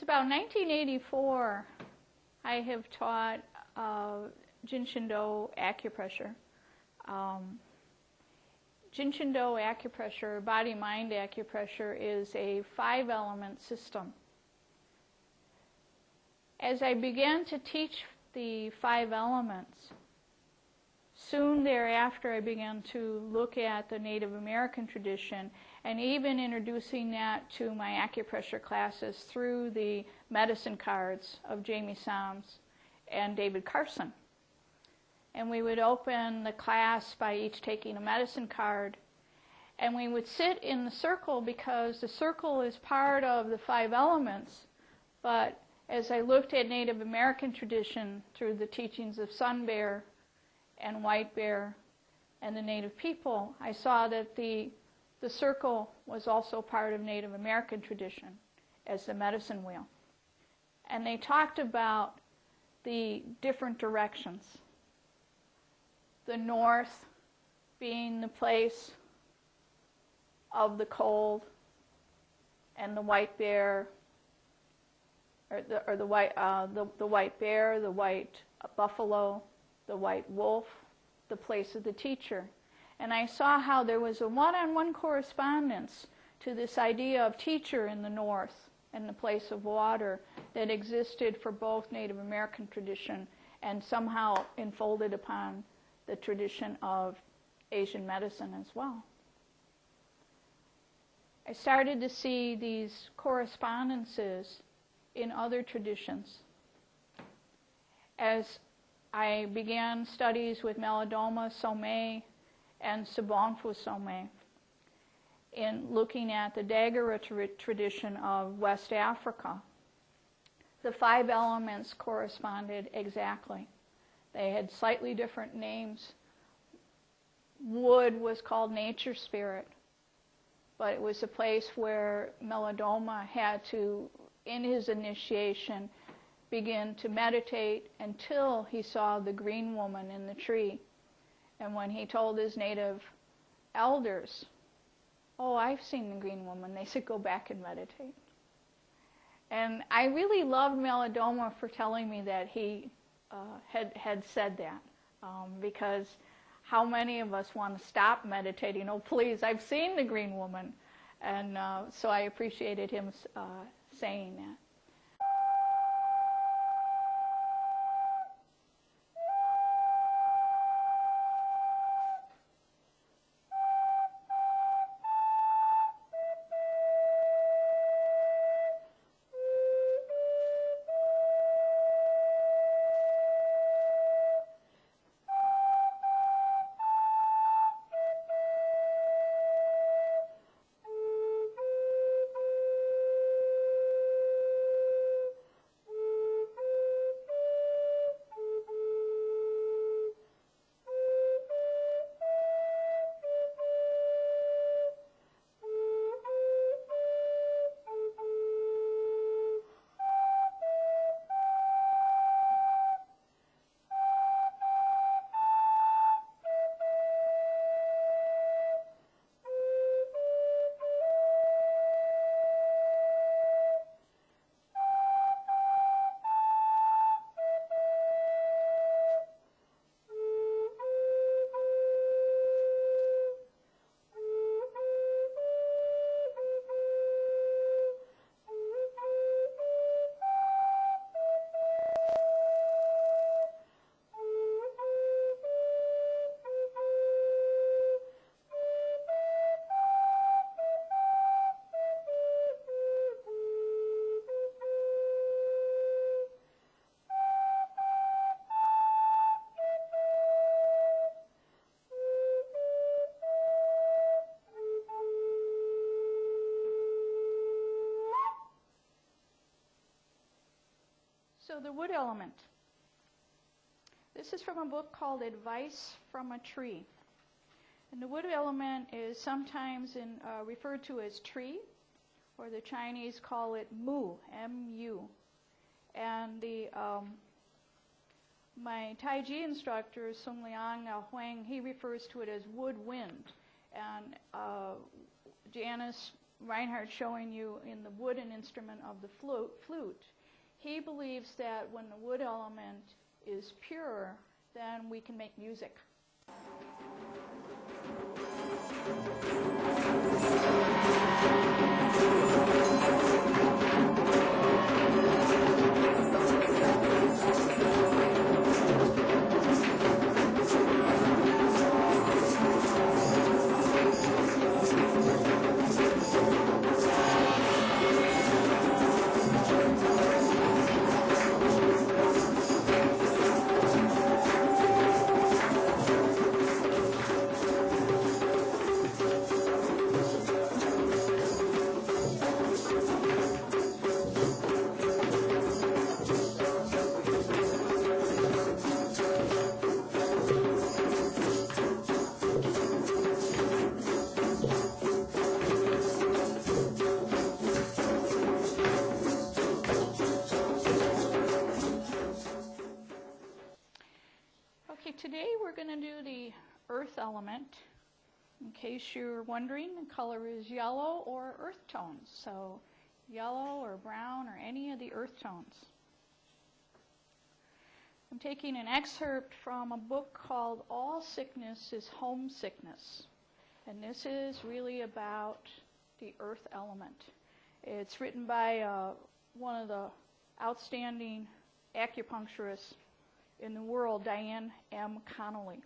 about 1984, I have taught Jinshindo acupressure. Jinshindo acupressure, body-mind acupressure, is a 5-element system. As I began to teach the 5 elements, soon thereafter I began to look at the Native American tradition and even introducing that to my acupressure classes through the medicine cards of Jamie Soms and David Carson. And we would open the class by each taking a medicine card, and we would sit in the circle because the circle is part of the 5 elements. But as I looked at Native American tradition through the teachings of Sun Bear and White Bear and the Native people, I saw that the circle was also part of Native American tradition as the medicine wheel. And they talked about the different directions. The north being the place of the cold, and the white bear, or the white bear, the white buffalo, the white wolf, the place of the teacher. And I saw how there was a one-on-one correspondence to this idea of teacher in the north and the place of water that existed for both Native American tradition and somehow enfolded upon the tradition of Asian medicine as well. I started to see these correspondences in other traditions. As I began studies with Melodoma Somé and Sobonfu Somé in looking at the Dagara tradition of West Africa, the 5 elements corresponded exactly. They had slightly different names. Wood was called nature spirit, but it was a place where Melodoma had to, in his initiation, begin to meditate until he saw the green woman in the tree. And when he told his native elders, "Oh, I've seen the green woman," they said, "Go back and meditate." And I really loved Melodoma for telling me that he had said that, because how many of us want to stop meditating? Oh, please, I've seen the green woman. And so I appreciated him saying that. So the wood element. This is from a book called Advice from a Tree. And the wood element is sometimes referred to as tree, or the Chinese call it mu, M-U. And my Tai Ji instructor, Sung Liang Huang, he refers to it as wood wind. And Janice Reinhardt showing you in the wooden instrument of the flute, he believes that when the wood element is pure, then we can make music. Today we're going to do the earth element. In case you're wondering, the color is yellow or earth tones. So yellow or brown or any of the earth tones. I'm taking an excerpt from a book called All Sickness is Homesickness. And this is really about the earth element. It's written by one of the outstanding acupuncturists in the world, Diane M. Connolly.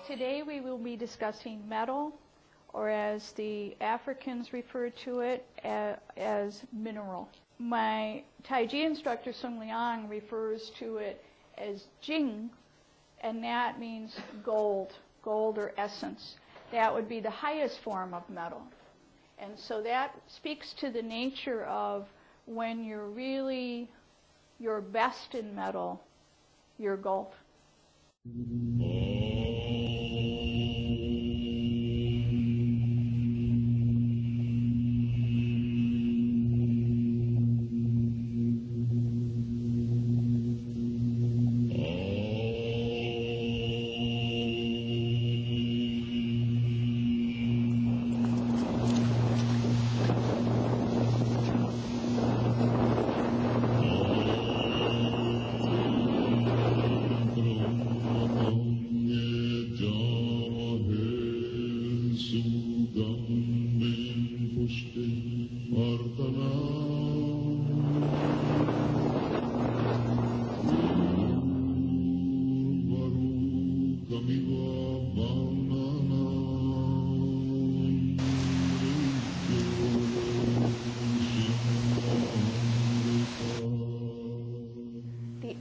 Today we will be discussing metal, or as the Africans refer to it, as mineral. My Tai Ji instructor, Sung Liang, refers to it as Jing, and that means gold or essence. That would be the highest form of metal. And so that speaks to the nature of when you're really your best in metal, you're gold.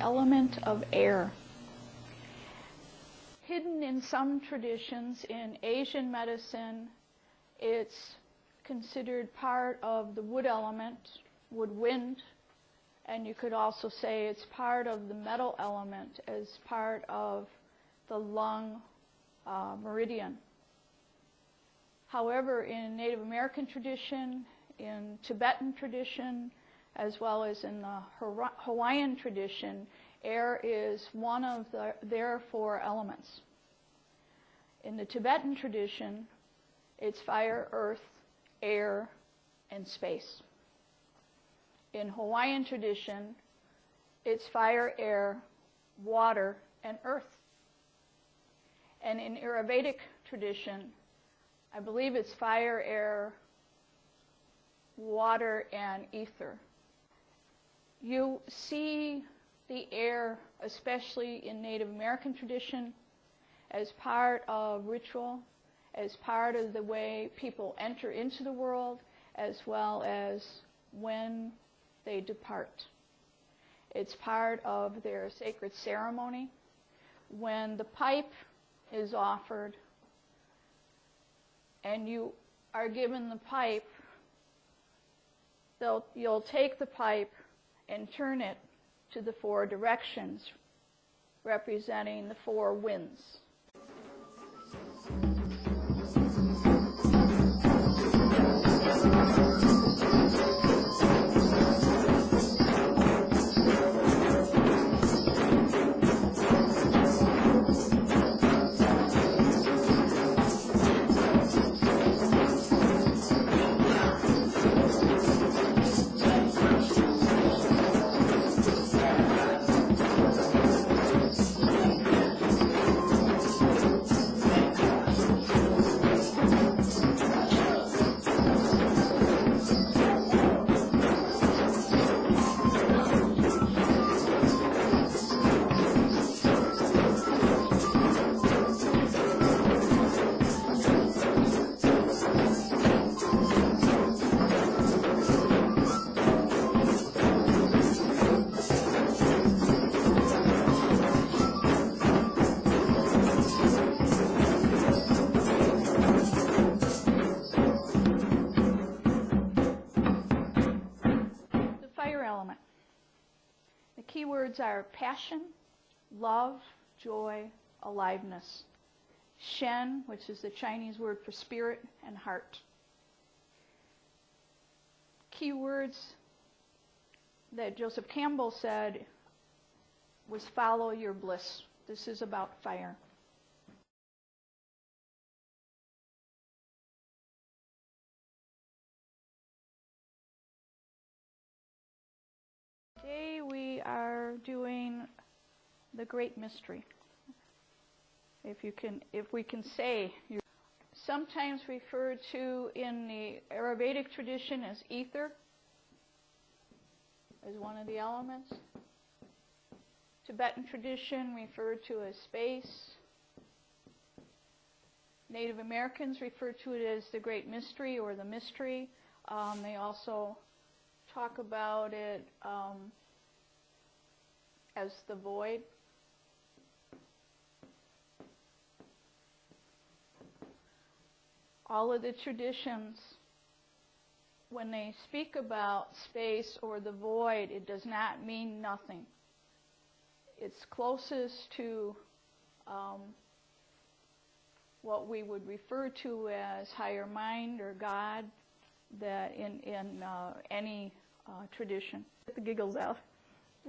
Element of air. Hidden in some traditions in Asian medicine, it's considered part of the wood element, wind, and you could also say it's part of the metal element as part of the lung meridian. However, in Native American tradition, in Tibetan tradition, as well as in the Hawaiian tradition, air is one of their four elements. In the Tibetan tradition, it's fire, earth, air, and space. In Hawaiian tradition, it's fire, air, water, and earth. And in Ayurvedic tradition, I believe it's fire, air, water, and ether. You see the air, especially in Native American tradition, as part of ritual, as part of the way people enter into the world, as well as when they depart. It's part of their sacred ceremony. When the pipe is offered and you are given the pipe, you'll take the pipe and turn it to the 4 directions, representing the 4 winds. Keywords are passion, love, joy, aliveness. Shen, which is the Chinese word for spirit, and heart. Keywords that Joseph Campbell said was follow your bliss. This is about fire. Today we are doing the Great Mystery. If we can say, sometimes referred to in the Ayurvedic tradition as ether, as one of the elements. Tibetan tradition referred to as space. Native Americans refer to it as the Great Mystery or the Mystery. They also talk about it as the void. All of the traditions, when they speak about space or the void, it does not mean nothing. It's closest to what we would refer to as higher mind or God, that in any tradition. Get the giggles out.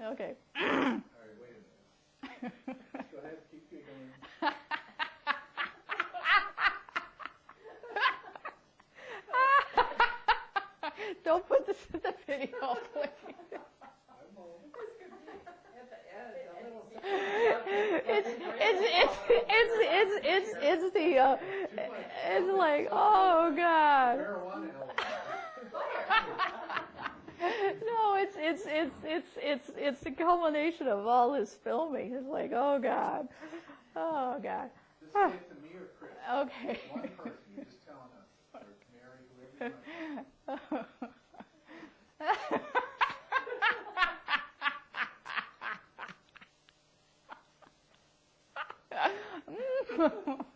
Okay. All right, wait a minute. Go ahead, keep giggling. Don't put this in the video, please. It's like, oh God. No, it's the culmination of all this filming. It's like, oh God, oh God. Just say it to me or Chris. Okay. One person, you're just telling us, or Mary, whoever you want.